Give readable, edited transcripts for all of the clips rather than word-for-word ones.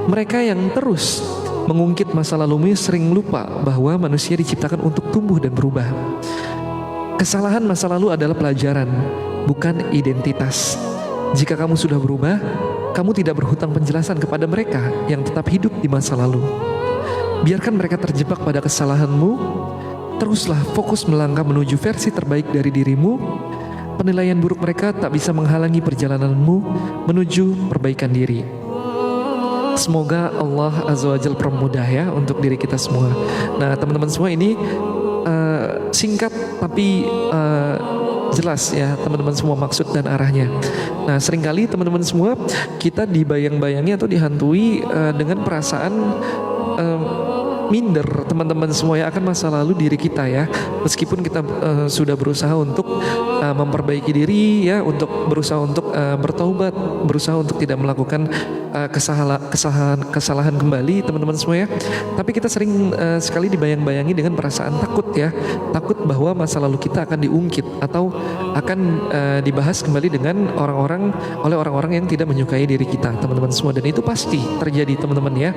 Mereka yang terus mengungkit masa lalumu sering lupa bahwa manusia diciptakan untuk tumbuh dan berubah. Kesalahan masa lalu adalah pelajaran, bukan identitas. Jika kamu sudah berubah, kamu tidak berhutang penjelasan kepada mereka yang tetap hidup di masa lalu. Biarkan mereka terjebak pada kesalahanmu. Teruslah fokus melangkah menuju versi terbaik dari dirimu. Penilaian buruk mereka tak bisa menghalangi perjalananmu menuju perbaikan diri. Semoga Allah Azza wa Jalla permudah ya untuk diri kita semua. Nah teman-teman semua, ini singkat tapi jelas ya teman-teman semua maksud dan arahnya. Nah seringkali teman-teman semua kita dibayang-bayangi atau dihantui dengan perasaan minder teman-teman semua ya akan masa lalu diri kita ya. Meskipun kita sudah berusaha untuk memperbaiki diri ya, untuk berusaha untuk bertaubat, berusaha untuk tidak melakukan kesalahan kembali teman-teman semua ya. Tapi kita sering sekali dibayang-bayangi dengan perasaan takut ya. Takut bahwa masa lalu kita akan diungkit atau akan dibahas kembali dengan oleh orang-orang yang tidak menyukai diri kita teman-teman semua. Dan itu pasti terjadi teman-teman ya.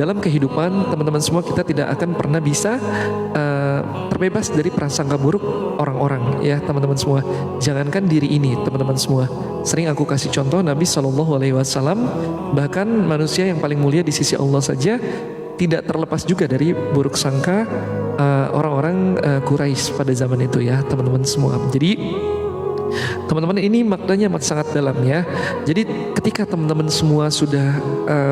Dalam kehidupan teman-teman semua kita tidak akan pernah bisa terbebas dari prasangka buruk orang-orang ya teman-teman semua. Jangankan diri ini teman-teman semua. Sering aku kasih contoh Nabi SAW, bahkan manusia yang paling mulia di sisi Allah saja tidak terlepas juga dari buruk sangka orang-orang Quraisy pada zaman itu ya teman-teman semua. Jadi teman-teman ini maknanya sangat dalam ya. Jadi ketika teman-teman semua sudah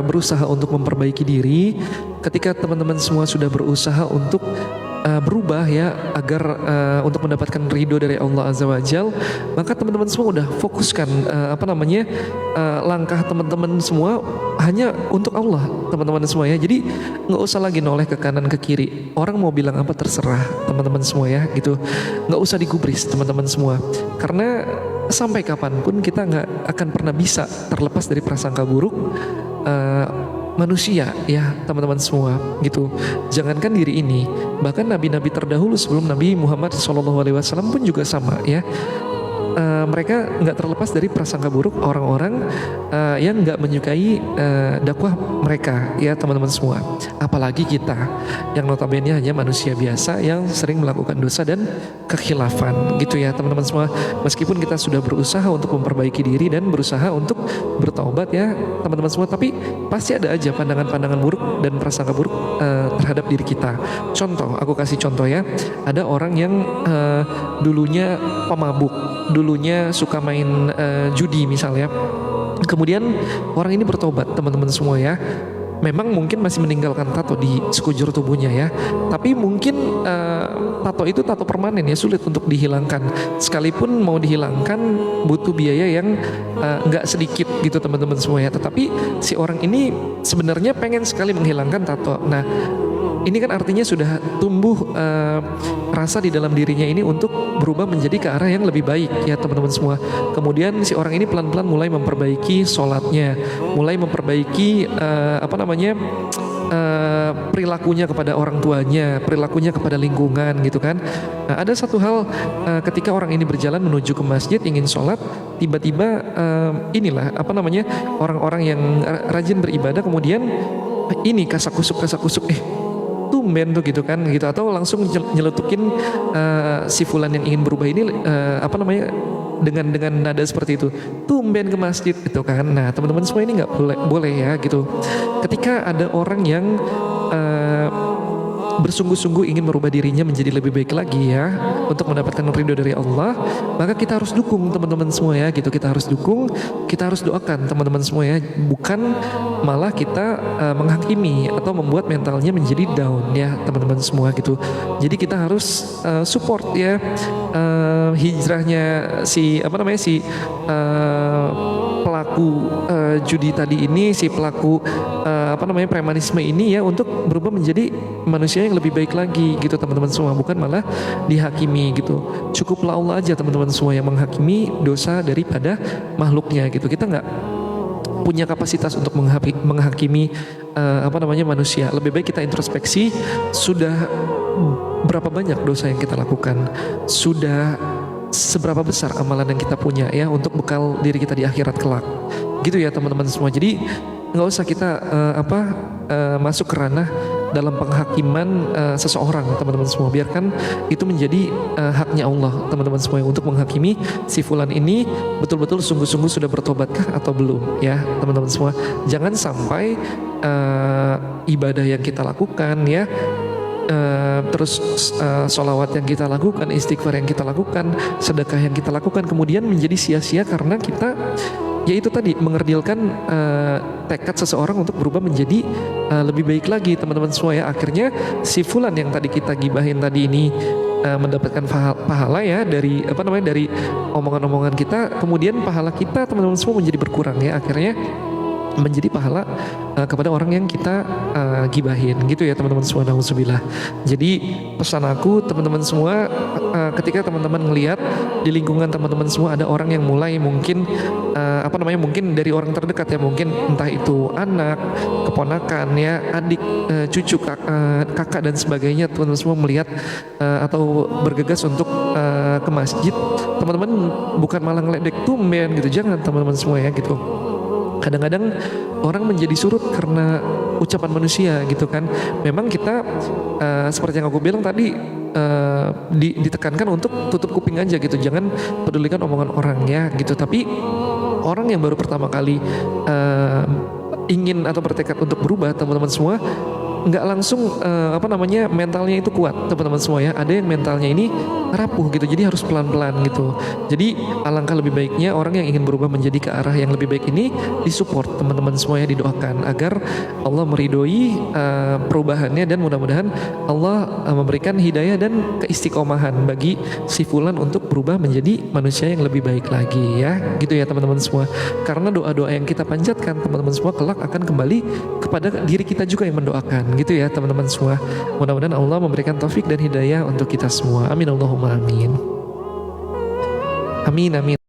berusaha untuk memperbaiki diri, ketika teman-teman semua sudah berusaha untuk berubah ya agar untuk mendapatkan ridho dari Allah Azza wa Jal, maka teman-teman semua udah fokuskan langkah teman-teman semua hanya untuk Allah teman-teman semua ya. Jadi nggak usah lagi noleh ke kanan ke kiri, orang mau bilang apa terserah teman-teman semua ya gitu. Nggak usah digubris teman-teman semua, karena sampai kapanpun kita nggak akan pernah bisa terlepas dari prasangka buruk manusia ya teman-teman semua gitu. Jangankan diri ini, bahkan nabi-nabi terdahulu sebelum Nabi Muhammad SAW pun juga sama ya. Mereka nggak terlepas dari prasangka buruk orang-orang yang nggak menyukai dakwah mereka ya teman-teman semua. Apalagi kita yang notabene hanya manusia biasa yang sering melakukan dosa dan kekhilafan gitu ya teman-teman semua. Meskipun kita sudah berusaha untuk memperbaiki diri dan berusaha untuk bertaubat ya teman-teman semua, tapi pasti ada aja pandangan-pandangan buruk dan prasangka buruk terhadap diri kita. Contoh, aku kasih contoh ya. Ada orang yang dulunya pemabuk, dulunya suka main judi misalnya. Kemudian orang ini bertobat teman-teman semua ya. Memang mungkin masih meninggalkan tato di sekujur tubuhnya ya. Tapi mungkin tato itu tato permanen ya, sulit untuk dihilangkan. Sekalipun mau dihilangkan butuh biaya yang nggak sedikit gitu teman-teman semua ya. Tetapi si orang ini sebenarnya pengen sekali menghilangkan tato. Nah ini kan artinya sudah tumbuh rasa di dalam dirinya ini untuk berubah menjadi ke arah yang lebih baik ya teman-teman semua. Kemudian si orang ini pelan-pelan mulai memperbaiki sholatnya, mulai memperbaiki perilakunya kepada orang tuanya, perilakunya kepada lingkungan gitu kan. Nah, ada satu hal ketika orang ini berjalan menuju ke masjid ingin sholat, tiba-tiba orang-orang yang rajin beribadah kemudian ini kasak-kusuk tumben tuh gitu kan gitu, atau langsung nyeletukin si fulan yang ingin berubah ini dengan nada seperti itu, tumben ke masjid gitu kan. Nah teman-teman semua ini nggak boleh ya gitu. Ketika ada orang yang bersungguh-sungguh ingin merubah dirinya menjadi lebih baik lagi ya untuk mendapatkan ridho dari Allah, maka kita harus dukung teman-teman semua ya gitu. Kita harus dukung, kita harus doakan teman-teman semua ya, bukan malah kita menghakimi atau membuat mentalnya menjadi down ya teman-teman semua gitu. Jadi kita harus support ya hijrahnya si pelaku judi tadi ini, si pelaku premanisme ini ya, untuk berubah menjadi manusia yang lebih baik lagi gitu teman-teman semua, bukan malah dihakimi gitu. Cukuplah Allah aja teman-teman semua yang menghakimi dosa daripada makhluknya gitu. Kita nggak punya kapasitas untuk menghakimi manusia. Lebih baik kita introspeksi, sudah berapa banyak dosa yang kita lakukan, sudah seberapa besar amalan yang kita punya ya untuk bekal diri kita di akhirat kelak. Gitu ya teman-teman semua. Jadi nggak usah kita masuk ke ranah dalam penghakiman seseorang, teman-teman semua. Biarkan itu menjadi haknya Allah, teman-teman semua, untuk menghakimi si fulan ini betul-betul sungguh-sungguh sudah bertobatkah atau belum, ya teman-teman semua. Jangan sampai ibadah yang kita lakukan ya, terus sholawat yang kita lakukan, istighfar yang kita lakukan, sedekah yang kita lakukan kemudian menjadi sia-sia karena kita yaitu tadi mengerdilkan tekad seseorang untuk berubah menjadi lebih baik lagi, teman-teman semua ya. Akhirnya si fulan yang tadi kita gibahin tadi ini mendapatkan pahala ya dari dari omongan-omongan kita, kemudian pahala kita teman-teman semua menjadi berkurang ya, akhirnya menjadi pahala kepada orang yang kita gibahin gitu ya teman-teman semua. Nauzubillah. Jadi pesan aku teman-teman semua, ketika teman-teman ngelihat di lingkungan teman-teman semua ada orang yang mulai mungkin mungkin dari orang terdekat ya, mungkin entah itu anak, keponakan ya, adik, cucu, kakak dan sebagainya, teman-teman semua melihat atau bergegas untuk ke masjid, teman-teman bukan malah ngeledek tumben gitu, jangan teman-teman semua ya gitu. Kadang-kadang orang menjadi surut karena ucapan manusia gitu kan. Memang kita seperti yang aku bilang tadi, ditekankan untuk tutup kuping aja gitu, jangan pedulikan omongan orang ya gitu. Tapi orang yang baru pertama kali ingin atau bertekad untuk berubah, teman-teman semua, nggak langsung mentalnya itu kuat, teman-teman semua ya. Ada yang mentalnya ini rapuh gitu, jadi harus pelan-pelan gitu. Jadi alangkah lebih baiknya orang yang ingin berubah menjadi ke arah yang lebih baik ini disupport, teman-teman semua ya, didoakan agar Allah meridhoi perubahannya, dan mudah-mudahan Allah memberikan hidayah dan keistiqomahan bagi si fulan untuk berubah menjadi manusia yang lebih baik lagi ya, gitu ya teman-teman semua. Karena doa-doa yang kita panjatkan teman-teman semua kelak akan kembali kepada diri kita juga yang mendoakan, gitu ya teman-teman semua. Mudah-mudahan Allah memberikan taufik dan hidayah untuk kita semua. Amin Allahumma amin. Amin amin.